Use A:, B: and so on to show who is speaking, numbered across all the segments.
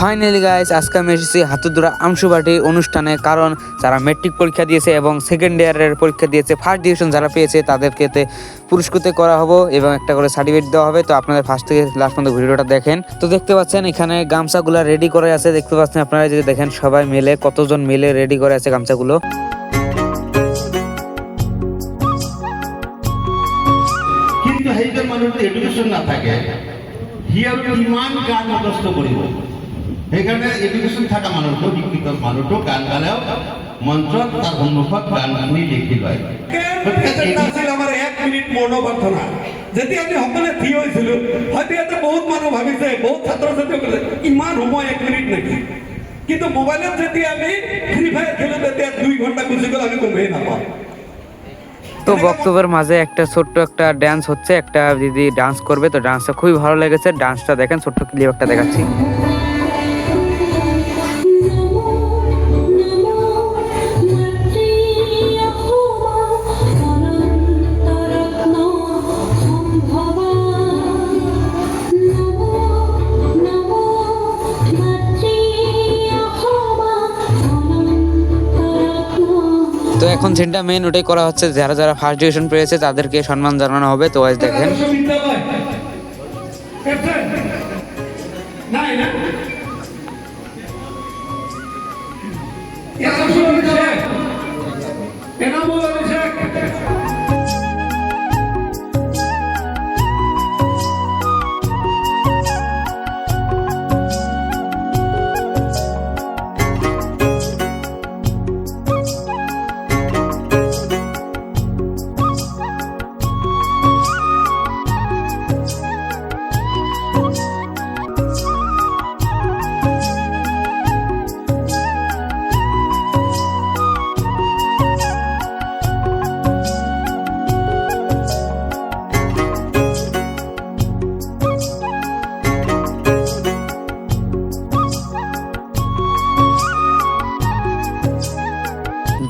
A: Finally guys, আজকে আমি এসেছি হাতুড়দুরা আমশুবাটির অনুষ্ঠানে। কারণ যারা মেট্রিক পরীক্ষা দিয়েছে এবং সেকেন্ড ইয়ারের পরীক্ষা দিয়েছে, ফার্স্ট ডিভিশন যারা পেয়েছে তাদেরকে পুরস্কৃত করা হবে এবং একটা করে সার্টিফিকেট দেওয়া হবে। তো আপনাদের ফার্স্ট থেকে লাস্ট পর্যন্ত ভিডিওটা দেখেন। তো দেখতে পাচ্ছেন এখানে গামছাগুলো রেডি করে আছে। দেখতে পাচ্ছেন আপনারা যদি দেখেন সবাই মিলে কতজন মিলে রেডি করে আছে গামছাগুলো।
B: কিন্তু সেইজন মানুহ এডুকেশ্যন নাথাকে, সি আৰু কিমান গান মুখস্থ কৰিব। সেইকাৰণে এডুকেশ্যন থকা মানুহটো, শিক্ষিত মানুহটো গান গালেও মঞ্চত তাৰ সন্মুখত গানখিনি লিখি লয়।
C: আমাৰ 1 মিনিট মৌনপ্ৰাৰ্থনা যেতিয়া আমি সকলোৱে থিয় হৈছিলোঁ, হয়তো ইয়াতে বহুত মানুহ ভাবিছে, বহুত ছাত্ৰ ছাত্ৰীসকলে ইমান সময় 1 মিনিট নেকি। কিন্তু মোবাইলত যেতিয়া আমি ফ্ৰী ফায়াৰ খেলোঁ তেতিয়া 2 ঘণ্টা গুচি গ'ল, আমি গমেই নাপাওঁ।
A: তো বক্তব্যের মাঝে একটা ছোট্ট একটা ডান্স হচ্ছে, একটা দিদি ডান্স করবে। তো ডান্সটা খুবই ভালো লেগেছে। ডান্সটা দেখেন, ছোট্ট ক্লিপ একটা দেখাচ্ছি। তো এখন যেটা মেন ওটাই করা হচ্ছে, যারা যারা ফার্স্ট ডিভিশন পেয়েছে তাদেরকে সম্মান জানানো হবে। তো আজ দেখেন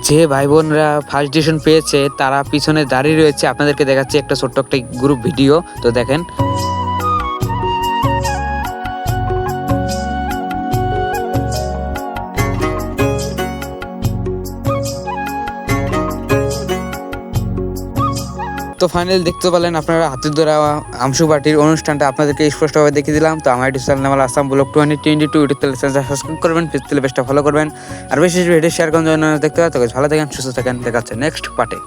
A: যে ভাই বোনরা ফার্স্ট ডিভিশন পেয়েছে তারা পিছনে দাঁড়িয়ে রয়েছে। আপনাদেরকে দেখাচ্ছি একটা ছোট্ট একটা গ্রুপ ভিডিও। তো দেখেন, তো ফাইনালি দেখতে পেলেন আপনারা হাতুড়দুরা আমশুবাটির অনুষ্ঠানটা আপনাদেরকে স্পষ্টভাবে দেখিয়ে দিলাম। তো আমার YouTube channel Assam blog 2022 YouTube channel subscribe করবেন, পেজটা ফলো করবেন, আর বেশি ভিডিও শেয়ার করার জন্য দেখতে পাবেন। তো ভালো থাকেন, সুস্থ থাকেন, দেখা হচ্ছে নেক্সট পার্টে।